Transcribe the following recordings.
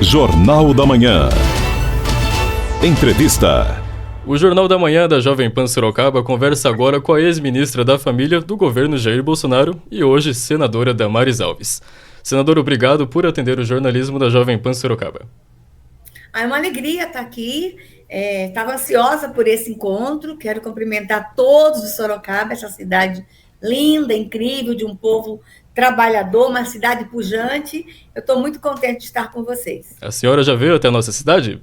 Jornal da Manhã. Entrevista. O Jornal da Manhã da Jovem Pan Sorocaba conversa agora com a ex-ministra da Família do governo Jair Bolsonaro e hoje senadora Damares Alves. Senadora, obrigado por atender o jornalismo da Jovem Pan Sorocaba. É uma alegria estar aqui. Estava ansiosa por esse encontro. Quero cumprimentar todos de Sorocaba, essa cidade linda, incrível, de um povo trabalhador, uma cidade pujante. Eu estou muito contente de estar com vocês. A senhora já veio até a nossa cidade?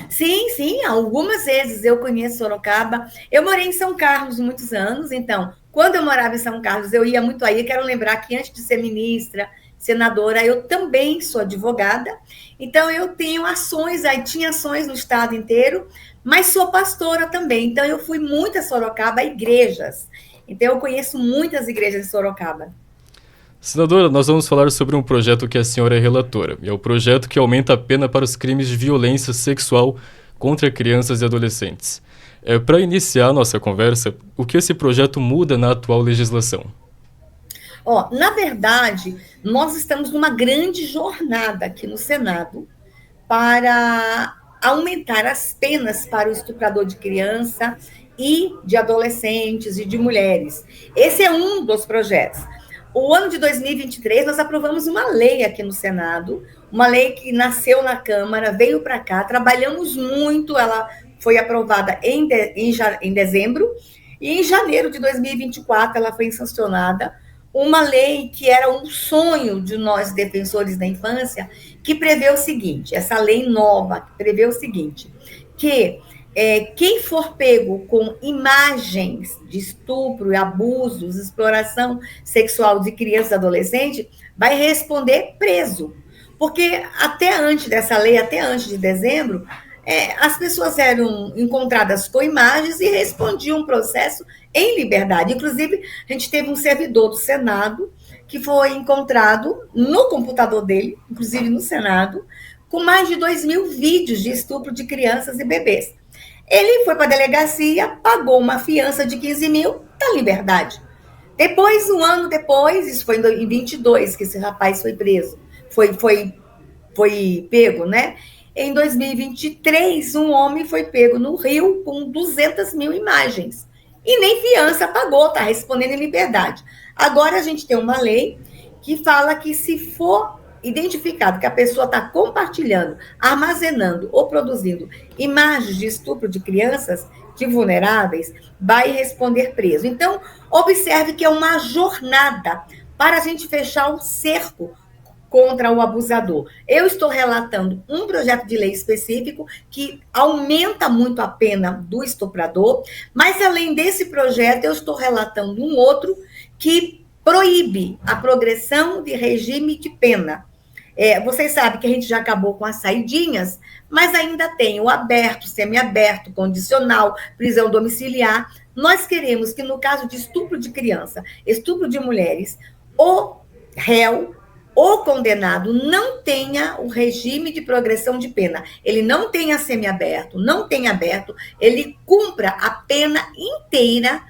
Sim, algumas vezes eu conheço Sorocaba. Eu morei em São Carlos muitos anos, então, quando eu morava em São Carlos, eu ia muito aí. Quero lembrar que antes de ser ministra, senadora, eu também sou advogada, então eu tenho ações, aí tinha ações no estado inteiro, mas sou pastora também, então eu fui muito a Sorocaba, a igrejas, então eu conheço muitas igrejas de Sorocaba. Senadora, nós vamos falar sobre um projeto que a senhora é relatora, e é o projeto que aumenta a pena para os crimes de violência sexual contra crianças e adolescentes. Para iniciar a nossa conversa, o que esse projeto muda na atual legislação? Na verdade, nós estamos numa grande jornada aqui no Senado para aumentar as penas para o estuprador de criança e de adolescentes e de mulheres. Esse é um dos projetos. O ano de 2023, nós aprovamos uma lei aqui no Senado, uma lei que nasceu na Câmara, veio para cá, trabalhamos muito, ela foi aprovada em dezembro, e em janeiro de 2024 ela foi sancionada, uma lei que era um sonho de nós defensores da infância, que prevê o seguinte, essa lei nova prevê o seguinte, que quem for pego com imagens de estupro, abusos, exploração sexual de criança e adolescente, vai responder preso. Porque até antes dessa lei, até antes de dezembro, as pessoas eram encontradas com imagens e respondiam um processo em liberdade. Inclusive, a gente teve um servidor do Senado que foi encontrado no computador dele, inclusive no Senado, com mais de 2.000 vídeos de estupro de crianças e bebês. Ele foi para a delegacia, pagou uma fiança de 15 mil, está em liberdade. Depois, um ano depois, isso foi em 22 que esse rapaz foi preso, foi pego, né? Em 2023, um homem foi pego no Rio com 200 mil imagens. E nem fiança pagou, está respondendo em liberdade. Agora a gente tem uma lei que fala que se for identificado que a pessoa está compartilhando, armazenando ou produzindo imagens de estupro de crianças, de vulneráveis, vai responder preso. Então, observe que é uma jornada para a gente fechar o cerco contra o abusador. Eu estou relatando um projeto de lei específico que aumenta muito a pena do estuprador, mas além desse projeto, eu estou relatando um outro que proíbe a progressão de regime de pena. Vocês sabem que a gente já acabou com as saidinhas, mas ainda tem o aberto, semiaberto, condicional, prisão domiciliar. Nós queremos que, no caso de estupro de criança, estupro de mulheres, o réu, o condenado não tenha o regime de progressão de pena. Ele não tenha semiaberto, não tenha aberto, ele cumpra a pena inteira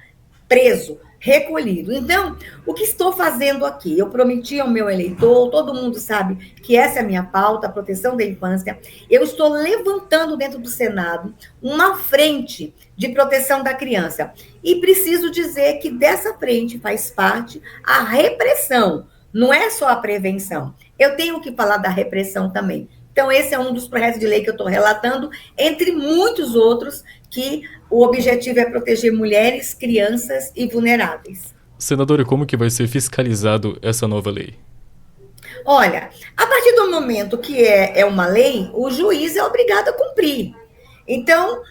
preso, recolhido. Então, o que estou fazendo aqui? Eu prometi ao meu eleitor, todo mundo sabe que essa é a minha pauta, a proteção da infância. Eu estou levantando dentro do Senado uma frente de proteção da criança. E preciso dizer que dessa frente faz parte a repressão. Não é só a prevenção. Eu tenho que falar da repressão também. Então, esse é um dos projetos de lei que eu estou relatando, entre muitos outros, que o objetivo é proteger mulheres, crianças e vulneráveis. Senadora, como que vai ser fiscalizado essa nova lei? Olha, a partir do momento que é uma lei, o juiz é obrigado a cumprir. Então,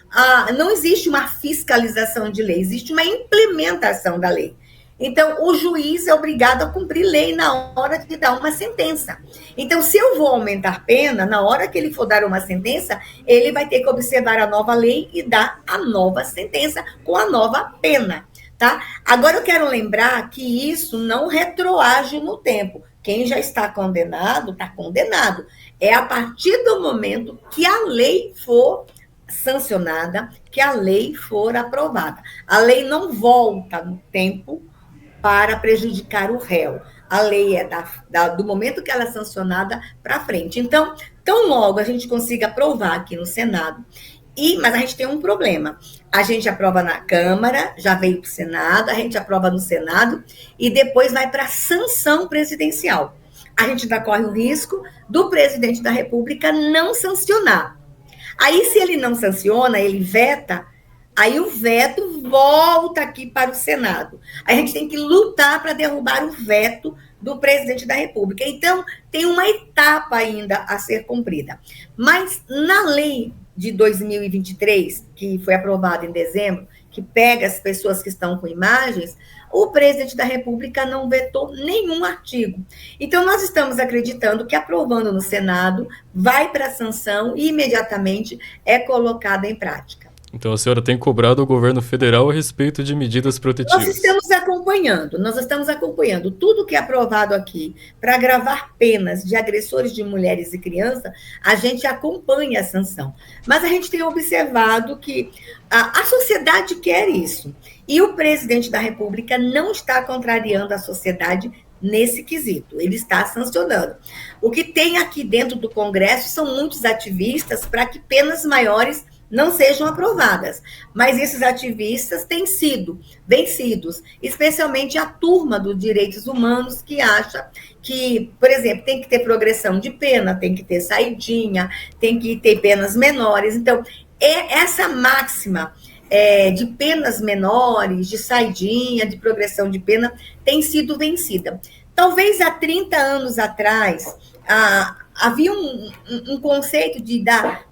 não existe uma fiscalização de lei, existe uma implementação da lei. Então, o juiz é obrigado a cumprir lei na hora de dar uma sentença. Então, se eu vou aumentar pena, na hora que ele for dar uma sentença, ele vai ter que observar a nova lei e dar a nova sentença com a nova pena, tá? Agora, eu quero lembrar que isso não retroage no tempo. Quem já está condenado, está condenado. É a partir do momento que a lei for sancionada, que a lei for aprovada. A lei não volta no tempo para prejudicar o réu. A lei é do momento que ela é sancionada para frente. Então, Tão logo a gente consiga aprovar aqui no Senado, mas a gente tem um problema. A gente aprova na Câmara, já veio para o Senado, a gente aprova no Senado e depois vai para a sanção presidencial. A gente ainda corre o risco do presidente da República não sancionar. Aí, se ele não sanciona, ele veta, aí o veto volta aqui para o Senado. Aí a gente tem que lutar para derrubar o veto do presidente da República. Então, tem uma etapa ainda a ser cumprida. Mas na lei de 2023, que foi aprovada em dezembro, que pega as pessoas que estão com imagens, o presidente da República não vetou nenhum artigo. Então, nós estamos acreditando que, aprovando no Senado, vai para a sanção e imediatamente é colocada em prática. Então a senhora tem cobrado o governo federal a respeito de medidas protetivas. Nós estamos acompanhando tudo que é aprovado aqui para agravar penas de agressores de mulheres e crianças, a gente acompanha a sanção. Mas a gente tem observado que a sociedade quer isso. E o presidente da República não está contrariando a sociedade nesse quesito, ele está sancionando. O que tem aqui dentro do Congresso são muitos ativistas para que penas maiores não sejam aprovadas, mas esses ativistas têm sido vencidos, especialmente a turma dos direitos humanos que acha que, por exemplo, tem que ter progressão de pena, tem que ter saidinha, tem que ter penas menores. Então, essa máxima de penas menores, de saidinha, de progressão de pena, tem sido vencida. Talvez há 30 anos atrás, havia um conceito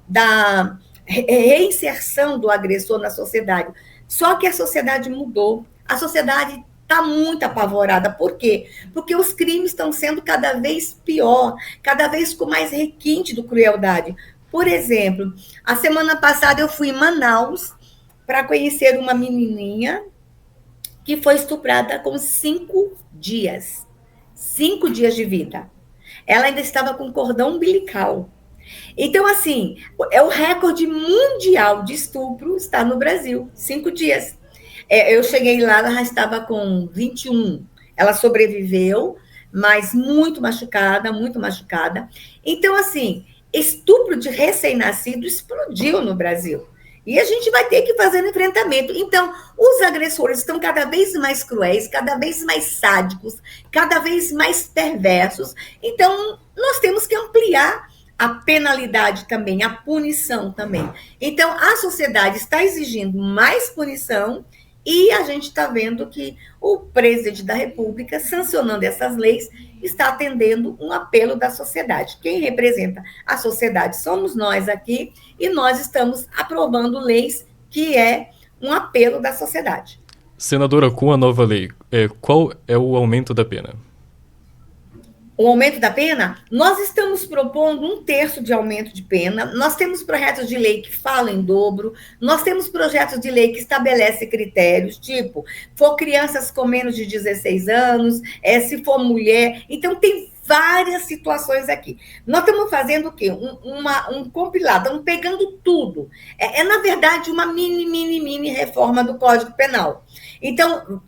da reinserção do agressor na sociedade. Só que a sociedade mudou. A sociedade está muito apavorada. Por quê? Porque os crimes estão sendo cada vez pior, cada vez com mais requinte de crueldade. Por exemplo, a semana passada eu fui em Manaus para conhecer uma menininha que foi estuprada com 5 dias. 5 dias de vida. Ela ainda estava com cordão umbilical. Então, assim, é o recorde mundial de estupro está no Brasil, 5 dias. Eu cheguei lá, ela já estava com 21. Ela sobreviveu, mas muito machucada, muito machucada. Então, assim, estupro de recém-nascido explodiu no Brasil. E a gente vai ter que fazer um enfrentamento. Então, os agressores estão cada vez mais cruéis, cada vez mais sádicos, cada vez mais perversos. Então, nós temos que ampliar a penalidade também, a punição também. Então, a sociedade está exigindo mais punição e a gente está vendo que o presidente da República, sancionando essas leis, está atendendo um apelo da sociedade. Quem representa a sociedade somos nós aqui e nós estamos aprovando leis que é um apelo da sociedade. Senadora, com a nova lei, qual é o aumento da pena? O aumento da pena, nós estamos propondo 1/3 de aumento de pena, nós temos projetos de lei que falam em dobro, nós temos projetos de lei que estabelecem critérios, tipo, for crianças com menos de 16 anos, se for mulher, então tem várias situações aqui. Nós estamos fazendo o quê? Um compilado, estamos pegando tudo. Na verdade, uma mini reforma do Código Penal. Então,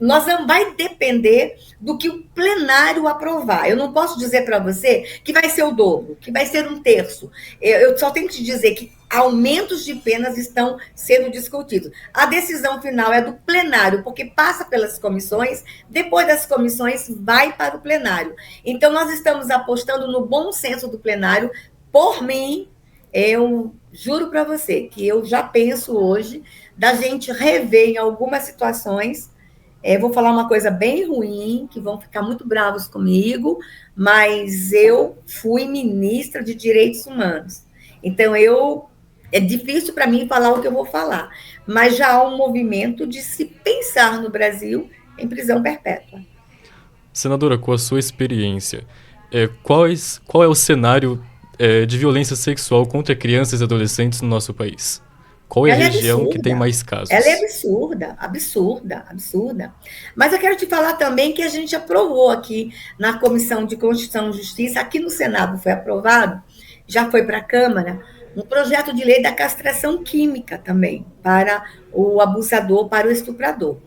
vai depender do que o plenário aprovar. Eu não posso dizer para você que vai ser o dobro, que vai ser 1/3. Eu só tenho que te dizer que aumentos de penas estão sendo discutidos. A decisão final é do plenário, porque passa pelas comissões, depois das comissões vai para o plenário. Então, nós estamos apostando no bom senso do plenário. Por mim, eu juro para você que eu já penso hoje da gente rever em algumas situações. Vou falar uma coisa bem ruim, que vão ficar muito bravos comigo, mas eu fui ministra de Direitos Humanos. Então, é difícil para mim falar o que eu vou falar, mas já há um movimento de se pensar no Brasil em prisão perpétua. Senadora, com a sua experiência, qual é o cenário de violência sexual contra crianças e adolescentes no nosso país? Qual é a região que tem mais casos? Ela é absurda. Mas eu quero te falar também que a gente aprovou aqui na Comissão de Constituição e Justiça, aqui no Senado foi aprovado, já foi para a Câmara, um projeto de lei da castração química também, para o abusador, para o estuprador.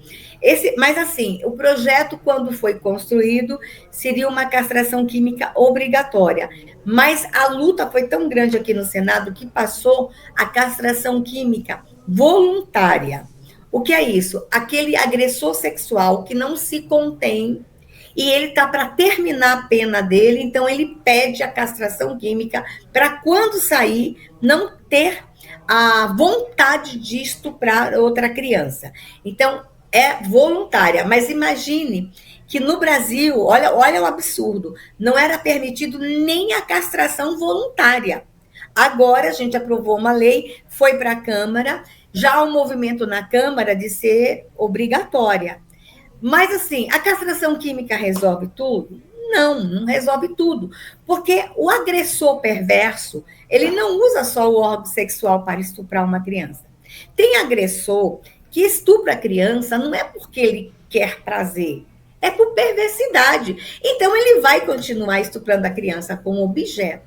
Mas, assim, o projeto, quando foi construído, seria uma castração química obrigatória. Mas a luta foi tão grande aqui no Senado que passou a castração química voluntária. O que é isso? Aquele agressor sexual que não se contém e ele está para terminar a pena dele, então ele pede a castração química para quando sair não ter a vontade de estuprar outra criança. Então, é voluntária, mas imagine que no Brasil, olha o absurdo, não era permitido nem a castração voluntária. Agora a gente aprovou uma lei, foi para a Câmara, já há um movimento na Câmara de ser obrigatória. Mas, assim, a castração química resolve tudo? Não, não resolve tudo. Porque o agressor perverso, ele não usa só o órgão sexual para estuprar uma criança. Tem agressor que estupra a criança não é porque ele quer prazer, é por perversidade. Então, ele vai continuar estuprando a criança com objeto,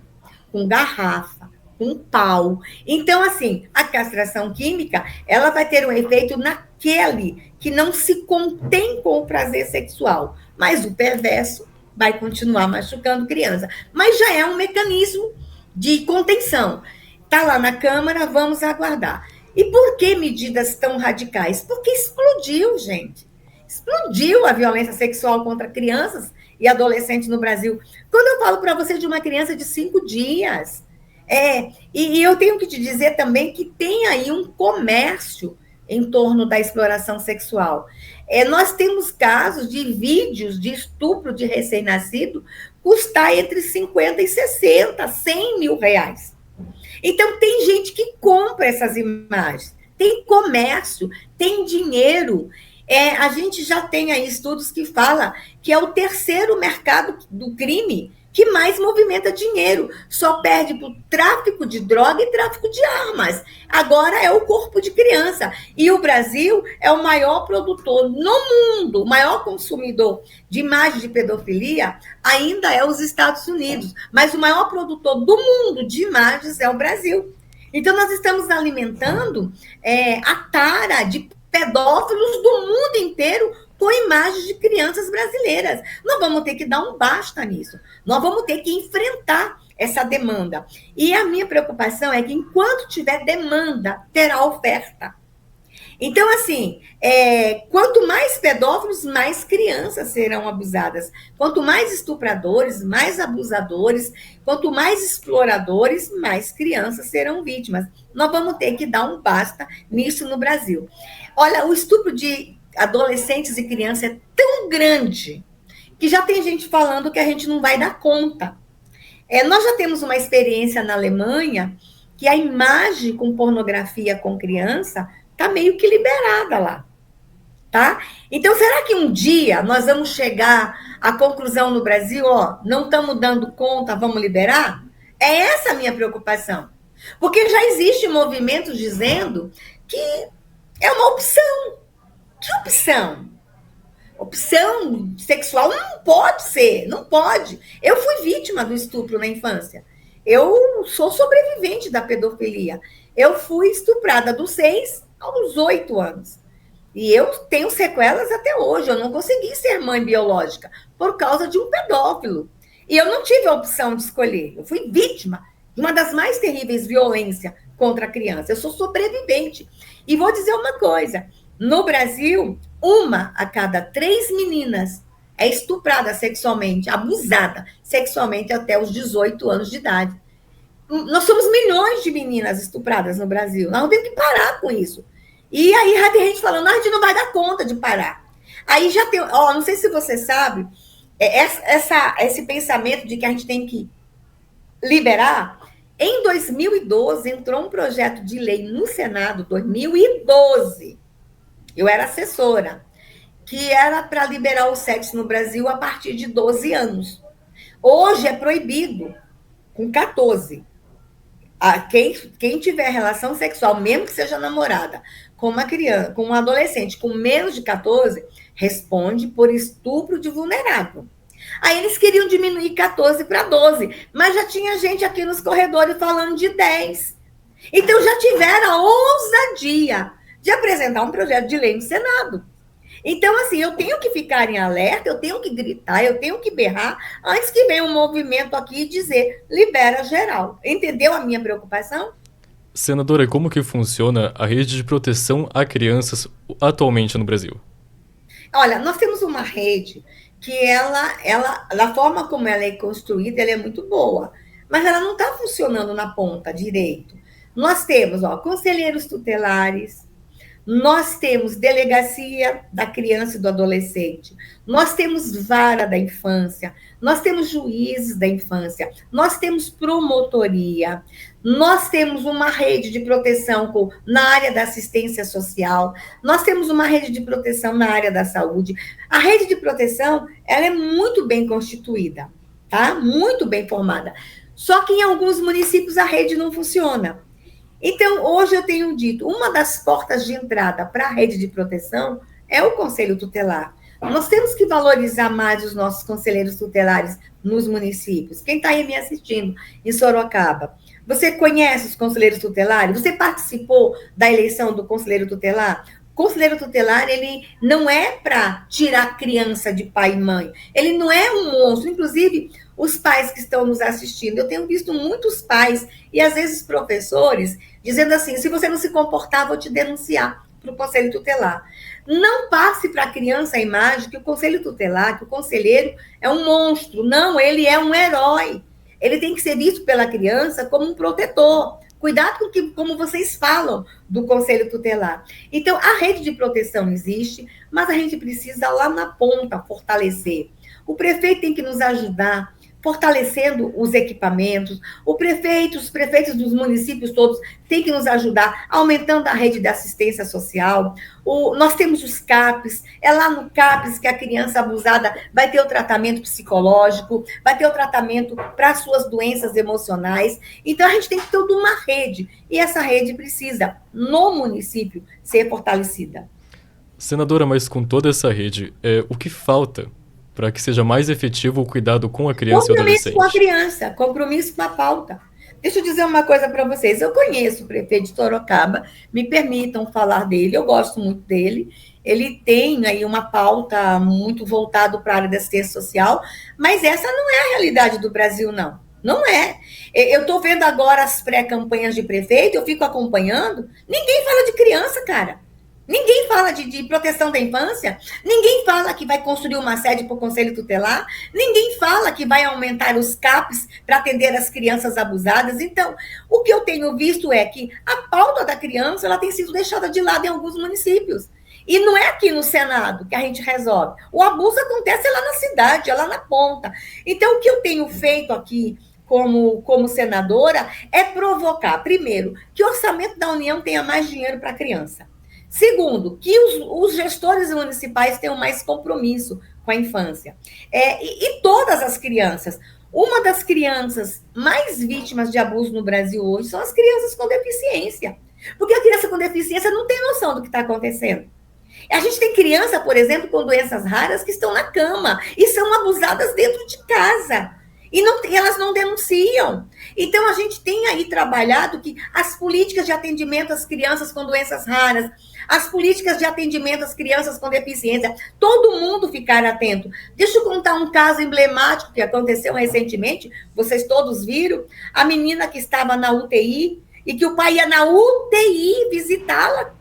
com garrafa, com pau. Então, assim, a castração química, ela vai ter um efeito naquele que não se contém com o prazer sexual, mas o perverso vai continuar machucando criança. Mas já é um mecanismo de contenção. Está lá na Câmara, vamos aguardar. E por que medidas tão radicais? Porque explodiu, gente. Explodiu a violência sexual contra crianças e adolescentes no Brasil. Quando eu falo para você de uma criança de 5 dias, e eu tenho que te dizer também que tem aí um comércio em torno da exploração sexual. Nós temos casos de vídeos de estupro de recém-nascido custar entre 50 e 60, 100 mil reais. Então, tem gente que compra essas imagens, tem comércio, tem dinheiro. A gente já tem aí estudos que falam que é o terceiro mercado do crime que mais movimenta dinheiro. Só perde para o tráfico de droga e tráfico de armas. Agora é o corpo de criança. E o Brasil é o maior produtor no mundo, o maior consumidor de imagens de pedofilia ainda é os Estados Unidos. Mas o maior produtor do mundo de imagens é o Brasil. Então, nós estamos alimentando a tara de pedófilos do mundo inteiro com imagens de crianças brasileiras. Nós vamos ter que dar um basta nisso. Nós vamos ter que enfrentar essa demanda. E a minha preocupação é que, enquanto tiver demanda, terá oferta. Então, assim, quanto mais pedófilos, mais crianças serão abusadas. Quanto mais estupradores, mais abusadores. Quanto mais exploradores, mais crianças serão vítimas. Nós vamos ter que dar um basta nisso no Brasil. Olha, o estupro de adolescentes e crianças é tão grande que já tem gente falando que a gente não vai dar conta. Nós já temos uma experiência na Alemanha que a imagem com pornografia com criança está meio que liberada lá, tá? Então, será que um dia nós vamos chegar à conclusão no Brasil, não estamos dando conta, vamos liberar? É essa a minha preocupação. Porque já existe movimentos dizendo que é uma opção. Que opção? Opção sexual não pode ser, não pode. Eu fui vítima do estupro na infância. Eu sou sobrevivente da pedofilia. Eu fui estuprada dos 6 aos 8 anos. E eu tenho sequelas até hoje. Eu não consegui ser mãe biológica por causa de um pedófilo. E eu não tive a opção de escolher. Eu fui vítima de uma das mais terríveis violências contra a criança. Eu sou sobrevivente. E vou dizer uma coisa. No Brasil, 1 a cada 3 meninas é estuprada sexualmente, abusada sexualmente até os 18 anos de idade. Nós somos milhões de meninas estupradas no Brasil. Nós temos que parar com isso. E aí já tem gente falando, a gente não vai dar conta de parar. Aí já tem, não sei se você sabe, esse pensamento de que a gente tem que liberar. Em 2012, entrou um projeto de lei no Senado, 2012. Eu era assessora, que era para liberar o sexo no Brasil a partir de 12 anos. Hoje é proibido com 14. Quem tiver relação sexual, mesmo que seja namorada, com uma criança, com um adolescente com menos de 14, responde por estupro de vulnerável. Aí eles queriam diminuir 14 para 12, mas já tinha gente aqui nos corredores falando de 10. Então já tiveram a ousadia de apresentar um projeto de lei no Senado. Então, assim, eu tenho que ficar em alerta, eu tenho que gritar, eu tenha que berrar, antes que venha um movimento aqui e dizer, libera geral. Entendeu a minha preocupação? Senadora, como que funciona a rede de proteção a crianças atualmente no Brasil? Olha, nós temos uma rede que da forma como ela é construída, ela é muito boa, mas ela não está funcionando na ponta direito. Nós temos, conselheiros tutelares, nós temos delegacia da criança e do adolescente, nós temos vara da infância, nós temos juízes da infância, nós temos promotoria, nós temos uma rede de proteção na área da assistência social, nós temos uma rede de proteção na área da saúde. A rede de proteção, ela é muito bem constituída, tá? Muito bem formada. Só que em alguns municípios a rede não funciona. Então, hoje eu tenho dito, uma das portas de entrada para a rede de proteção é o Conselho Tutelar. Nós temos que valorizar mais os nossos conselheiros tutelares nos municípios. Quem está aí me assistindo em Sorocaba, você conhece os conselheiros tutelares? Você participou da eleição do conselheiro tutelar? O conselheiro tutelar, ele não é para tirar criança de pai e mãe. Ele não é um monstro. Inclusive, os pais que estão nos assistindo, eu tenho visto muitos pais e às vezes professores dizendo assim, se você não se comportar, vou te denunciar para o Conselho Tutelar. Não passe para a criança a imagem que o Conselho Tutelar, que o conselheiro é um monstro. Não, ele é um herói. Ele tem que ser visto pela criança como um protetor. Cuidado com como vocês falam do Conselho Tutelar. Então, a rede de proteção existe, mas a gente precisa lá na ponta fortalecer. O prefeito tem que nos ajudar fortalecendo os equipamentos, os prefeitos dos municípios todos têm que nos ajudar, aumentando a rede de assistência social. Nós temos os CAPs, é lá no CAPs que a criança abusada vai ter o tratamento psicológico, vai ter o tratamento para as suas doenças emocionais. Então, a gente tem que ter toda uma rede, e essa rede precisa, no município, ser fortalecida. Senadora, mas com toda essa rede, o que falta para que seja mais efetivo o cuidado com a criança e o adolescente? Compromisso com a criança, compromisso com a pauta. Deixa eu dizer uma coisa para vocês. Eu conheço o prefeito de Sorocaba, me permitam falar dele, eu gosto muito dele. Ele tem aí uma pauta muito voltada para a área da assistência social, mas essa não é a realidade do Brasil, não. Não é. Eu estou vendo agora as pré-campanhas de prefeito, eu fico acompanhando, ninguém fala de criança, cara. Ninguém fala de proteção da infância, ninguém fala que vai construir uma sede para o Conselho Tutelar, ninguém fala que vai aumentar os CAPs para atender as crianças abusadas. Então, o que eu tenho visto é que a pauta da criança ela tem sido deixada de lado em alguns municípios. E não é aqui no Senado que a gente resolve. O abuso acontece lá na cidade, lá na ponta. Então, o que eu tenho feito aqui como senadora é provocar, primeiro, que o orçamento da União tenha mais dinheiro para a criança. Segundo, que os gestores municipais tenham mais compromisso com a infância. E todas as crianças. Uma das crianças mais vítimas de abuso no Brasil hoje são as crianças com deficiência. Porque a criança com deficiência não tem noção do que está acontecendo. A gente tem criança, por exemplo, com doenças raras que estão na cama e são abusadas dentro de casa. E elas não denunciam. Então, a gente tem aí trabalhado que as políticas de atendimento às crianças com doenças raras, as políticas de atendimento às crianças com deficiência, todo mundo ficar atento. Deixa eu contar um caso emblemático que aconteceu recentemente, vocês todos viram, a menina que estava na UTI e que o pai ia na UTI visitá-la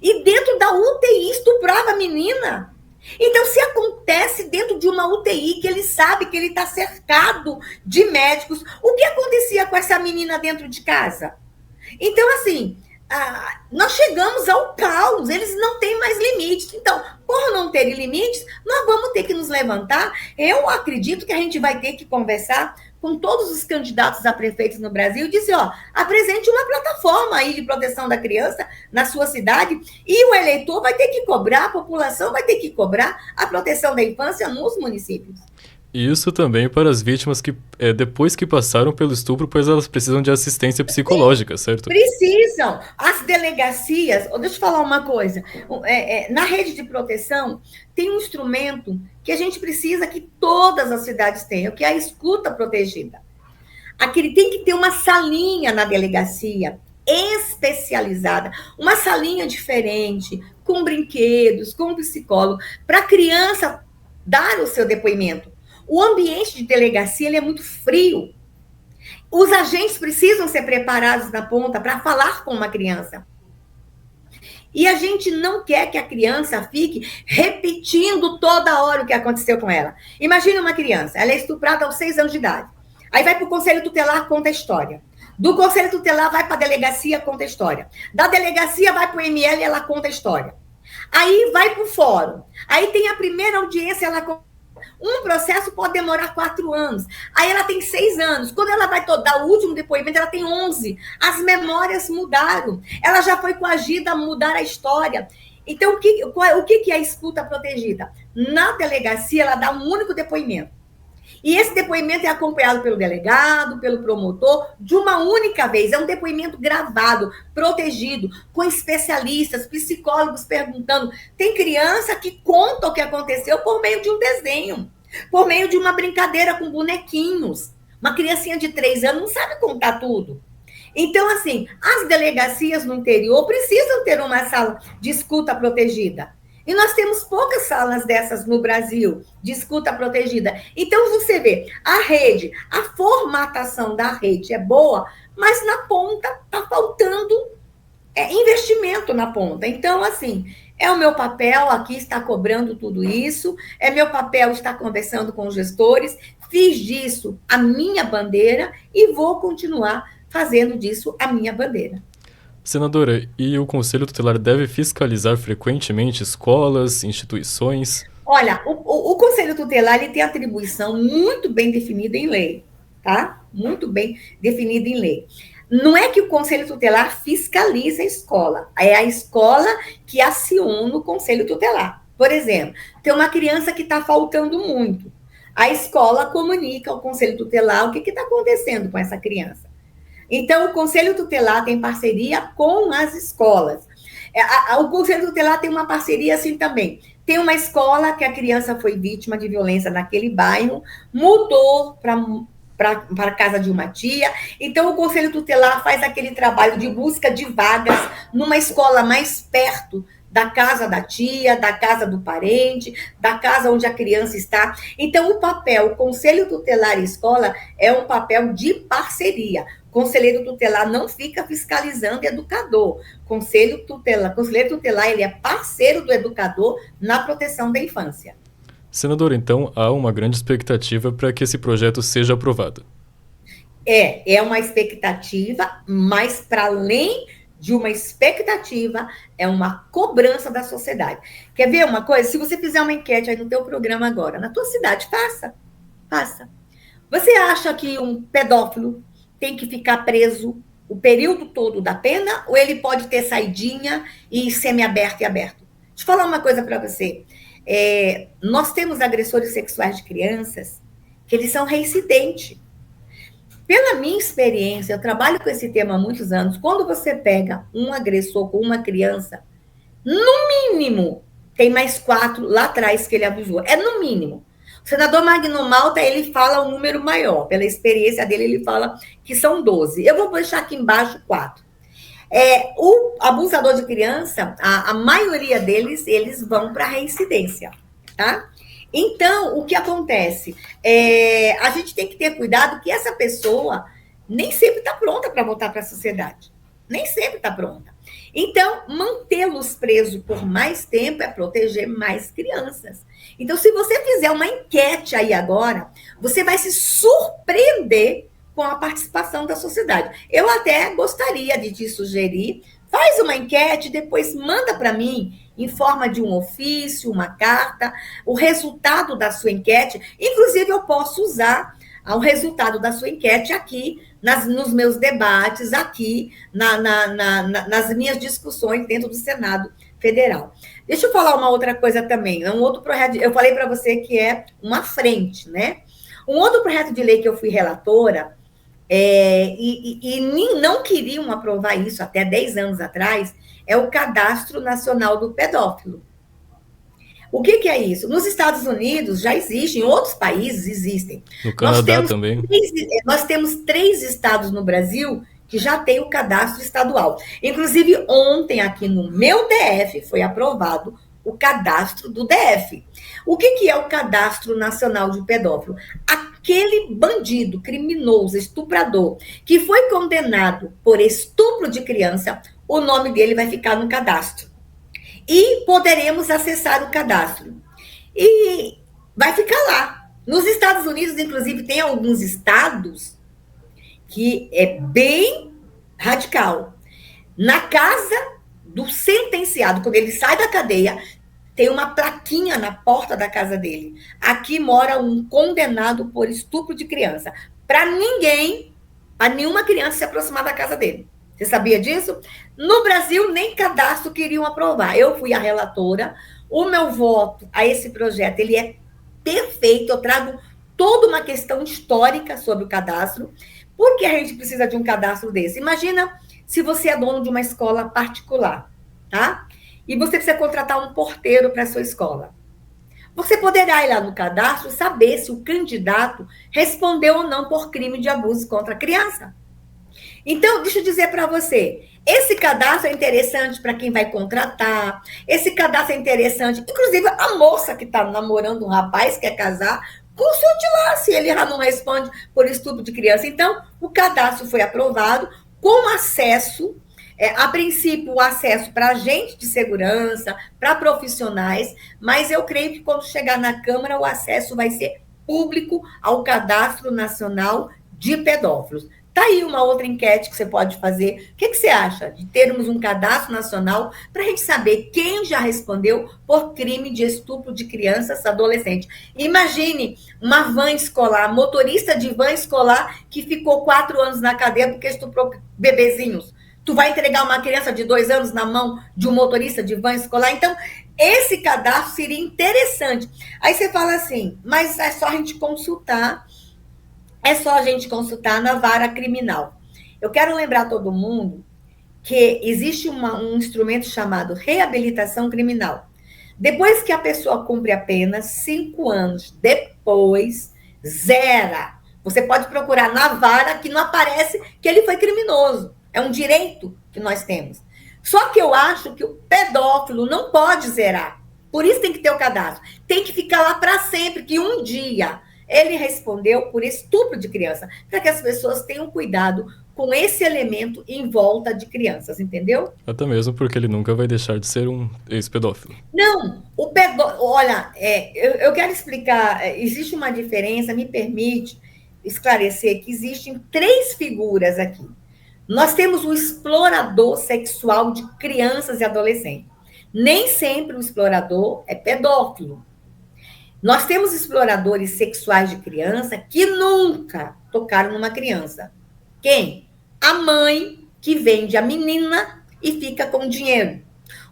e dentro da UTI estuprava a menina. Então, se acontece dentro de uma UTI, que ele sabe que ele está cercado de médicos, o que acontecia com essa menina dentro de casa? Então, assim, nós chegamos ao caos, eles não têm mais limites. Então, por não terem limites, nós vamos ter que nos levantar. Eu acredito que a gente vai ter que conversar com todos os candidatos a prefeitos no Brasil e dizer, apresente uma plataforma aí de proteção da criança na sua cidade e o eleitor vai ter que cobrar, a população vai ter que cobrar a proteção da infância nos municípios. Isso também para as vítimas que, depois que passaram pelo estupro, pois elas precisam de assistência psicológica, certo? Precisam. As delegacias... Deixa eu falar uma coisa. Na rede de proteção, tem um instrumento que a gente precisa que todas as cidades tenham, que é a escuta protegida. Aquele tem que ter uma salinha na delegacia especializada, uma salinha diferente, com brinquedos, com psicólogo, para a criança dar o seu depoimento. O ambiente de delegacia ele é muito frio. Os agentes precisam ser preparados na ponta para falar com uma criança. E a gente não quer que a criança fique repetindo toda hora o que aconteceu com ela. Imagina uma criança, ela é estuprada aos 6 anos de idade. Aí vai para o conselho tutelar, conta a história. Do conselho tutelar vai para a delegacia, conta a história. Da delegacia vai para o ML, ela conta a história. Aí vai para o fórum. Aí tem a primeira audiência, ela conta. Um processo pode demorar 4 anos. Aí ela tem 6 anos. Quando ela vai dar o último depoimento, ela tem 11. As memórias mudaram. Ela já foi coagida a mudar a história. Então, o que é a escuta protegida? Na delegacia, ela dá um único depoimento. E esse depoimento é acompanhado pelo delegado, pelo promotor, de uma única vez. É um depoimento gravado, protegido, com especialistas, psicólogos perguntando. Tem criança que conta o que aconteceu por meio de um desenho, por meio de uma brincadeira com bonequinhos. Uma criancinha de 3 anos não sabe contar tudo. Então, assim, as delegacias no interior precisam ter uma sala de escuta protegida. E nós temos poucas salas dessas no Brasil, de escuta protegida. Então, você vê, a rede, a formatação da rede é boa, mas na ponta está faltando investimento na ponta. Então, assim, é o meu papel aqui estar cobrando tudo isso, é meu papel estar conversando com os gestores, fiz disso a minha bandeira e vou continuar fazendo disso a minha bandeira. Senadora, e o Conselho Tutelar deve fiscalizar frequentemente escolas, instituições? Olha, o Conselho Tutelar ele tem atribuição muito bem definida em lei, tá? Muito bem definida em lei. Não é que o Conselho Tutelar fiscaliza a escola, é a escola que aciona o Conselho Tutelar. Por exemplo, tem uma criança que está faltando muito. A escola comunica ao Conselho Tutelar o que está acontecendo com essa criança. Então, o Conselho Tutelar tem parceria com as escolas. O Conselho Tutelar tem uma parceria assim também. Tem uma escola que a criança foi vítima de violência naquele bairro, mudou para a casa de uma tia. Então, o Conselho Tutelar faz aquele trabalho de busca de vagas numa escola mais perto da casa da tia, da casa do parente, da casa onde a criança está. Então, o Conselho Tutelar e Escola é um papel de parceria. Conselheiro tutelar não fica fiscalizando educador. Conselheiro tutelar, ele é parceiro do educador na proteção da infância. Senador, então há uma grande expectativa para que esse projeto seja aprovado. É uma expectativa, mas para além de uma expectativa, é uma cobrança da sociedade. Quer ver uma coisa? Se você fizer uma enquete aí no teu programa agora, na tua cidade, faça. Você acha que um pedófilo tem que ficar preso o período todo da pena, ou ele pode ter saidinha e semiaberto e aberto? Deixa eu falar uma coisa para você. Nós temos agressores sexuais de crianças que eles são reincidentes. Pela minha experiência, eu trabalho com esse tema há muitos anos, quando você pega um agressor com uma criança, no mínimo, tem mais 4 lá atrás que ele abusou. É no mínimo. O senador Magno Malta, ele fala um número maior. Pela experiência dele, ele fala que são 12. Eu vou deixar aqui embaixo 4. O abusador de criança, a maioria deles, eles vão para a reincidência, tá? Então, o que acontece? A gente tem que ter cuidado que essa pessoa nem sempre está pronta para voltar para a sociedade. Nem sempre está pronta. Então, mantê-los presos por mais tempo é proteger mais crianças. Então, se você fizer uma enquete aí agora, você vai se surpreender com a participação da sociedade. Eu até gostaria de te sugerir, faz uma enquete, depois manda para mim, em forma de um ofício, uma carta, o resultado da sua enquete. Inclusive, eu posso usar o resultado da sua enquete aqui, nos meus debates, aqui, nas minhas discussões dentro do Senado Federal. Deixa eu falar uma outra coisa também. Um outro projeto, eu falei para você que é uma frente, né? Um outro projeto de lei que eu fui relatora, e não queriam aprovar isso até 10 anos atrás, é o Cadastro Nacional do Pedófilo. O que é isso? Nos Estados Unidos já existe, em outros países existem. No Canadá também. Nós temos 3 estados no Brasil que já tem o cadastro estadual. Inclusive, ontem, aqui no meu DF, foi aprovado o cadastro do DF. O que é o Cadastro Nacional de Pedófilo? Aquele bandido, criminoso, estuprador, que foi condenado por estupro de criança, o nome dele vai ficar no cadastro. E poderemos acessar o cadastro. E vai ficar lá. Nos Estados Unidos, inclusive, tem alguns estados que é bem radical. Na casa do sentenciado, quando ele sai da cadeia, tem uma plaquinha na porta da casa dele. Aqui mora um condenado por estupro de criança. Para ninguém, para nenhuma criança se aproximar da casa dele. Você sabia disso? No Brasil, nem cadastro queriam aprovar. Eu fui a relatora. O meu voto a esse projeto, ele é perfeito. Eu trago toda uma questão histórica sobre o cadastro. Por que a gente precisa de um cadastro desse? Imagina se você é dono de uma escola particular, tá? E você precisa contratar um porteiro para a sua escola. Você poderá ir lá no cadastro saber se o candidato respondeu ou não por crime de abuso contra a criança. Então, deixa eu dizer para você, esse cadastro é interessante para quem vai contratar, esse cadastro é interessante, inclusive a moça que está namorando um rapaz, quer casar, consulte lá se ele já não responde por estupro de criança. Então, o cadastro foi aprovado com acesso, a princípio, o acesso para agentes de segurança, para profissionais, mas eu creio que quando chegar na Câmara, o acesso vai ser público ao Cadastro Nacional de Pedófilos. Está aí uma outra enquete que você pode fazer. O que você acha de termos um cadastro nacional para a gente saber quem já respondeu por crime de estupro de crianças e adolescentes? Imagine uma van escolar, motorista de van escolar que ficou 4 anos na cadeia porque estuprou bebezinhos. Tu vai entregar uma criança de 2 anos na mão de um motorista de van escolar? Então, esse cadastro seria interessante. Aí você fala assim, mas é só a gente consultar. É só a gente consultar na vara criminal. Eu quero lembrar todo mundo que existe um instrumento chamado reabilitação criminal. Depois que a pessoa cumpre a pena, 5 anos depois, zera. Você pode procurar na vara que não aparece que ele foi criminoso. É um direito que nós temos. Só que eu acho que o pedófilo não pode zerar. Por isso tem que ter o cadastro. Tem que ficar lá para sempre, que um dia ele respondeu por estupro de criança, para que as pessoas tenham cuidado com esse elemento em volta de crianças, entendeu? Até mesmo porque ele nunca vai deixar de ser um ex-pedófilo. Não, o pedófilo, olha, eu quero explicar, existe uma diferença, me permite esclarecer que existem 3 figuras aqui. Nós temos o explorador sexual de crianças e adolescentes. Nem sempre o explorador é pedófilo. Nós temos exploradores sexuais de criança que nunca tocaram numa criança. Quem? A mãe que vende a menina e fica com dinheiro.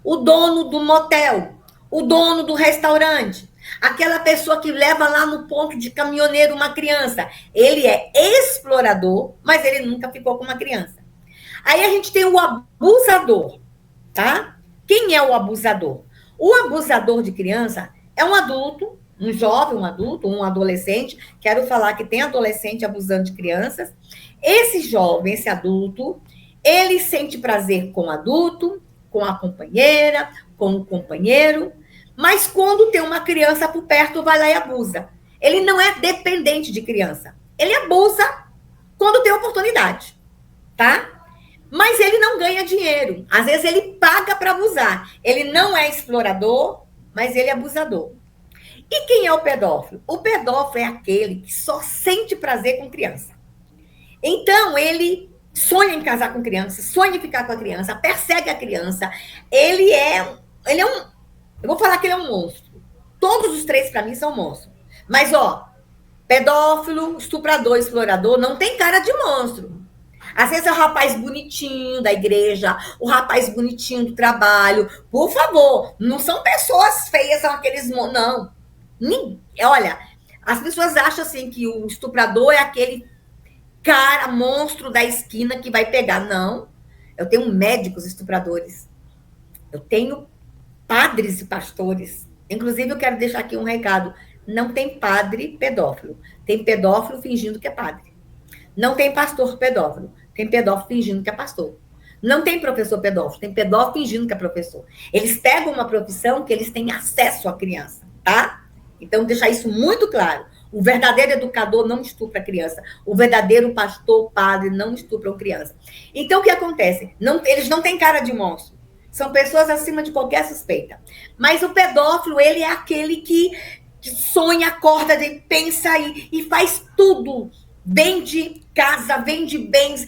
O dono do motel. O dono do restaurante. Aquela pessoa que leva lá no ponto de caminhoneiro uma criança. Ele é explorador, mas ele nunca ficou com uma criança. Aí a gente tem o abusador, tá? Quem é o abusador? O abusador de criança é um adulto, um jovem, um adulto, um adolescente. Quero falar que tem adolescente abusando de crianças. Esse jovem, esse adulto, ele sente prazer com o adulto, com a companheira, com o companheiro, mas quando tem uma criança por perto, vai lá e abusa. Ele não é dependente de criança. Ele abusa quando tem oportunidade, tá? Mas ele não ganha dinheiro. Às vezes ele paga para abusar. Ele não é explorador, mas ele é abusador. E quem é o pedófilo? O pedófilo é aquele que só sente prazer com criança. Então, ele sonha em casar com criança, sonha em ficar com a criança, persegue a criança. Ele é um... Eu vou falar que ele é um monstro. Todos os 3, para mim, são monstros. Mas, pedófilo, estuprador, explorador, não tem cara de monstro. Às vezes é o rapaz bonitinho da igreja, o rapaz bonitinho do trabalho. Por favor, não são pessoas feias, são aqueles... Não. Olha, as pessoas acham assim que o estuprador é aquele cara, monstro da esquina que vai pegar. Não. Eu tenho médicos estupradores. Eu tenho padres e pastores. Inclusive, eu quero deixar aqui um recado. Não tem padre pedófilo. Tem pedófilo fingindo que é padre. Não tem pastor pedófilo. tem pedófilo fingindo que é pastor. Não tem professor pedófilo, tem pedófilo fingindo que é professor. Eles pegam uma profissão que eles têm acesso à criança, tá? Então, deixar isso muito claro. O verdadeiro educador não estupra a criança. O verdadeiro pastor, padre, não estupram criança. Então, o que acontece? Eles não têm cara de monstro. São pessoas acima de qualquer suspeita. Mas o pedófilo, ele é aquele que sonha, acorda, pensa e faz tudo. Vende casa, vende bens,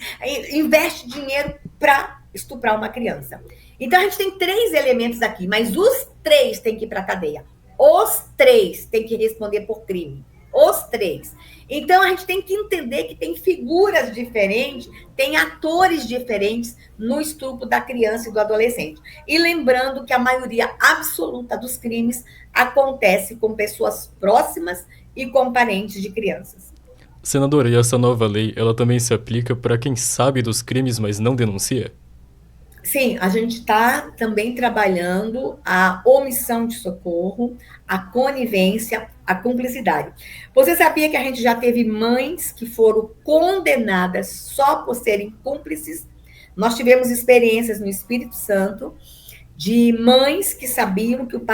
investe dinheiro para estuprar uma criança. Então, a gente tem 3 elementos aqui, mas os 3 têm que ir para a cadeia. Os 3 têm que responder por crime. Os 3. Então, a gente tem que entender que tem figuras diferentes, tem atores diferentes no estupro da criança e do adolescente. E lembrando que a maioria absoluta dos crimes acontece com pessoas próximas e com parentes de crianças. Senadora, e essa nova lei, ela também se aplica para quem sabe dos crimes, mas não denuncia? Sim, a gente está também trabalhando a omissão de socorro, a conivência, a cumplicidade. Você sabia que a gente já teve mães que foram condenadas só por serem cúmplices? Nós tivemos experiências no Espírito Santo de mães que sabiam que o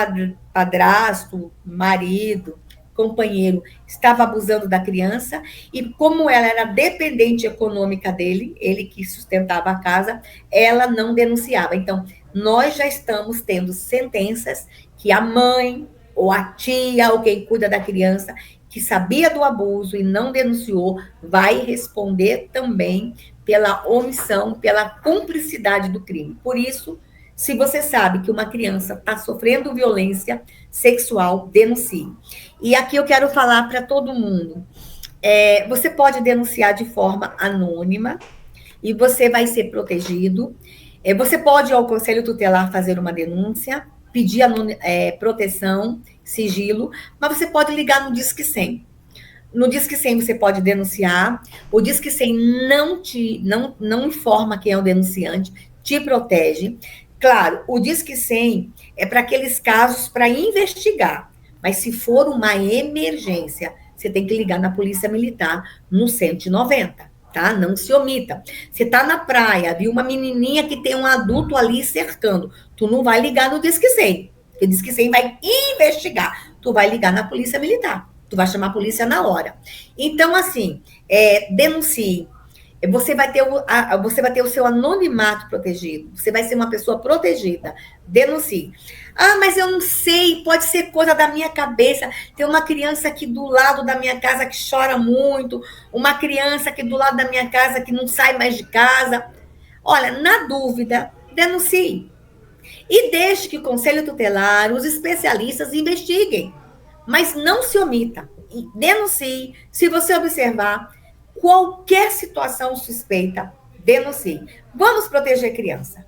padrasto, marido, companheiro estava abusando da criança e como ela era dependente econômica dele, ele que sustentava a casa, ela não denunciava. Então, nós já estamos tendo sentenças que a mãe ou a tia ou quem cuida da criança que sabia do abuso e não denunciou, vai responder também pela omissão, pela cumplicidade do crime. Por isso, se você sabe que uma criança está sofrendo violência sexual, denuncie. E aqui eu quero falar para todo mundo. Você pode denunciar de forma anônima e você vai ser protegido. Você pode, ao Conselho Tutelar, fazer uma denúncia, pedir proteção, sigilo, mas você pode ligar no Disque 100. No Disque 100 você pode denunciar. O Disque 100 não informa quem é o denunciante, te protege. Claro, o Disque 100 é para aqueles casos para investigar, mas se for uma emergência, você tem que ligar na Polícia Militar no 190, tá? Não se omita. Você está na praia, viu uma menininha que tem um adulto ali cercando, tu não vai ligar no Disque 100, porque o Disque 100 vai investigar, tu vai ligar na Polícia Militar, tu vai chamar a polícia na hora. Então, assim, denuncie. Você vai ter o seu anonimato protegido. Você vai ser uma pessoa protegida. Denuncie. Mas eu não sei, pode ser coisa da minha cabeça. Tem uma criança aqui do lado da minha casa que chora muito, uma criança aqui do lado da minha casa que não sai mais de casa. Olha, na dúvida, denuncie. E deixe que o Conselho Tutelar, os especialistas investiguem. Mas não se omita. Denuncie. Se você observar qualquer situação suspeita, denuncie. Vamos proteger a criança.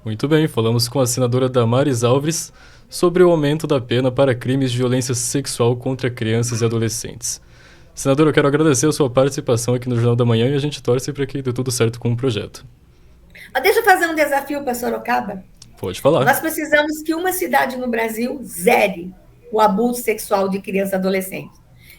Muito bem, falamos com a senadora Damares Alves sobre o aumento da pena para crimes de violência sexual contra crianças e adolescentes. Senadora, eu quero agradecer a sua participação aqui no Jornal da Manhã e a gente torce para que dê tudo certo com o projeto. Deixa eu fazer um desafio para Sorocaba. Pode falar. Nós precisamos que uma cidade no Brasil zere o abuso sexual de criança e adolescente.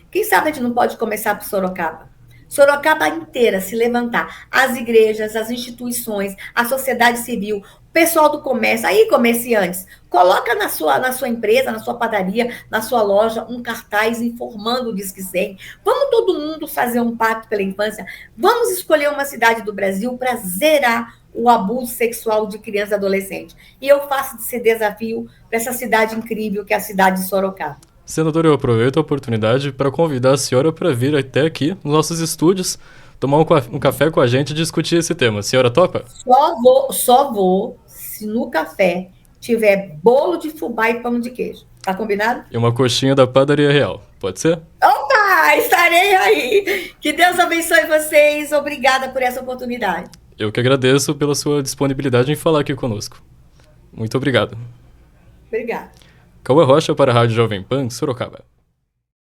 Quem sabe a gente não pode começar por Sorocaba? Sorocaba inteira se levantar, as igrejas, as instituições, a sociedade civil, o pessoal do comércio, aí comerciantes, coloca na sua empresa, na sua padaria, na sua loja, um cartaz informando o Disque 100. Vamos todo mundo fazer um pacto pela infância, vamos escolher uma cidade do Brasil para zerar o abuso sexual de criança e adolescente. E eu faço esse desafio para essa cidade incrível que é a cidade de Sorocaba. Senadora, eu aproveito a oportunidade para convidar a senhora para vir até aqui nos nossos estúdios, tomar um café com a gente e discutir esse tema. A senhora topa? Só vou se no café tiver bolo de fubá e pão de queijo. Tá combinado? E uma coxinha da Padaria Real. Pode ser? Opa! Estarei aí! Que Deus abençoe vocês. Obrigada por essa oportunidade. Eu que agradeço pela sua disponibilidade em falar aqui conosco. Muito obrigado. Obrigada. Cauã Rocha para a Rádio Jovem Pan, Sorocaba.